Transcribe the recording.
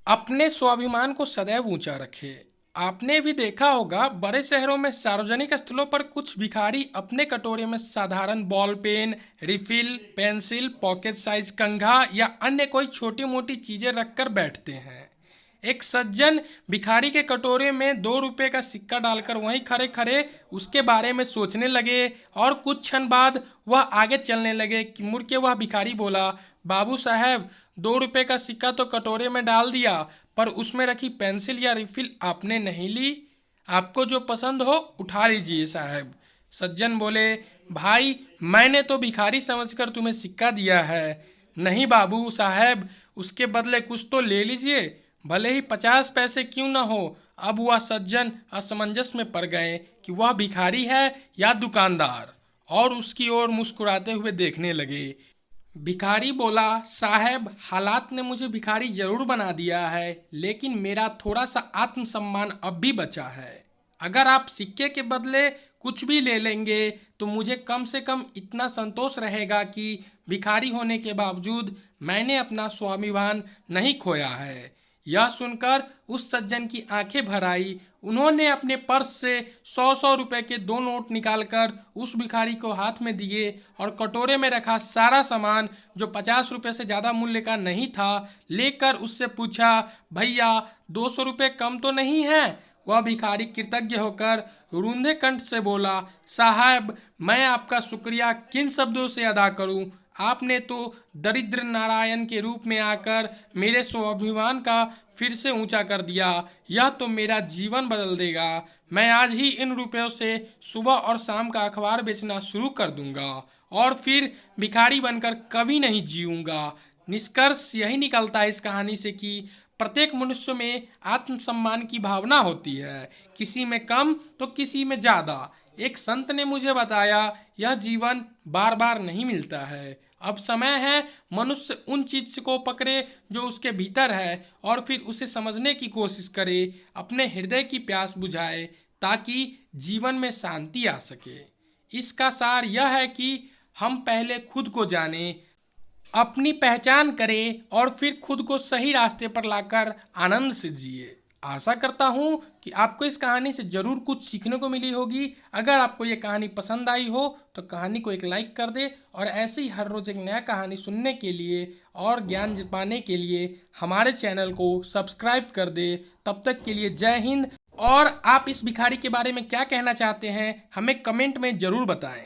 अपने स्वाभिमान को सदैव ऊंचा रखें। आपने भी देखा होगा बड़े शहरों में सार्वजनिक स्थलों पर कुछ भिखारी अपने कटोरे में साधारण ball pen, refill, pencil, pocket size कंघा या अन्य कोई छोटी मोटी चीजें रखकर बैठते हैं। एक सज्जन भिखारी के कटोरे में 2 रुपए का सिक्का डालकर वहीं खड़े खड़े उसके बारे में सोचने लगे और कुछ क्षण बाद वह आगे चलने लगे कि मुड़ के वह भिखारी बोला, बाबू साहब, 2 रुपए का सिक्का तो कटोरे में डाल दिया, पर उसमें रखी पेंसिल या रिफिल आपने नहीं ली। आपको जो पसंद हो उठा लीजिए साहब। सज्जन बोले, भाई मैंने तो भिखारी समझकर तुम्हें सिक्का दिया है। नहीं बाबू साहब, उसके बदले कुछ तो ले लीजिए, भले ही 50 पैसे क्यों न हो। अब वह सज्जन असमंजस में पड़ गए कि वह भिखारी है या दुकानदार, और उसकी ओर मुस्कुराते हुए देखने लगे। भिखारी बोला, साहब हालात ने मुझे भिखारी जरूर बना दिया है, लेकिन मेरा थोड़ा सा आत्मसम्मान अब भी बचा है। अगर आप सिक्के के बदले कुछ भी ले लेंगे तो मुझे कम से कम इतना संतोष रहेगा कि भिखारी होने के बावजूद मैंने अपना स्वाभिमान नहीं खोया है। यह सुनकर उस सज्जन की आंखें भर आई। उन्होंने अपने पर्स से 100-100 रुपए के 2 नोट निकालकर उस भिखारी को हाथ में दिए और कटोरे में रखा सारा सामान, जो 50 रुपए से ज़्यादा मूल्य का नहीं था, लेकर उससे पूछा, भैया 200 रुपये कम तो नहीं है। वह भिखारी कृतज्ञ होकर रूंधे कंठ से बोला, साहब मैं आपका शुक्रिया किन शब्दों से अदा करूं। आपने तो दरिद्र नारायण के रूप में आकर मेरे स्वाभिमान का फिर से ऊंचा कर दिया। यह तो मेरा जीवन बदल देगा। मैं आज ही इन रुपयों से सुबह और शाम का अखबार बेचना शुरू कर दूंगा और फिर भिखारी बनकर कभी नहीं जीऊंगा। निष्कर्ष यही निकलता है इस कहानी से कि प्रत्येक मनुष्य में आत्मसम्मान की भावना होती है, किसी में कम तो किसी में ज़्यादा। एक संत ने मुझे बताया, यह जीवन बार बार नहीं मिलता है। अब समय है मनुष्य उन चीज को पकड़े जो उसके भीतर है और फिर उसे समझने की कोशिश करे, अपने हृदय की प्यास बुझाए, ताकि जीवन में शांति आ सके। इसका सार यह है कि हम पहले खुद को जानें, अपनी पहचान करें और फिर खुद को सही रास्ते पर लाकर आनंद से जिए। आशा करता हूँ कि आपको इस कहानी से ज़रूर कुछ सीखने को मिली होगी। अगर आपको ये कहानी पसंद आई हो तो कहानी को एक लाइक कर दे और ऐसे ही हर रोज़ एक नया कहानी सुनने के लिए और ज्ञान पाने के लिए हमारे चैनल को सब्सक्राइब कर दे। तब तक के लिए जय हिंद। और आप इस भिखारी के बारे में क्या कहना चाहते हैं हमें कमेंट में ज़रूर बताएं।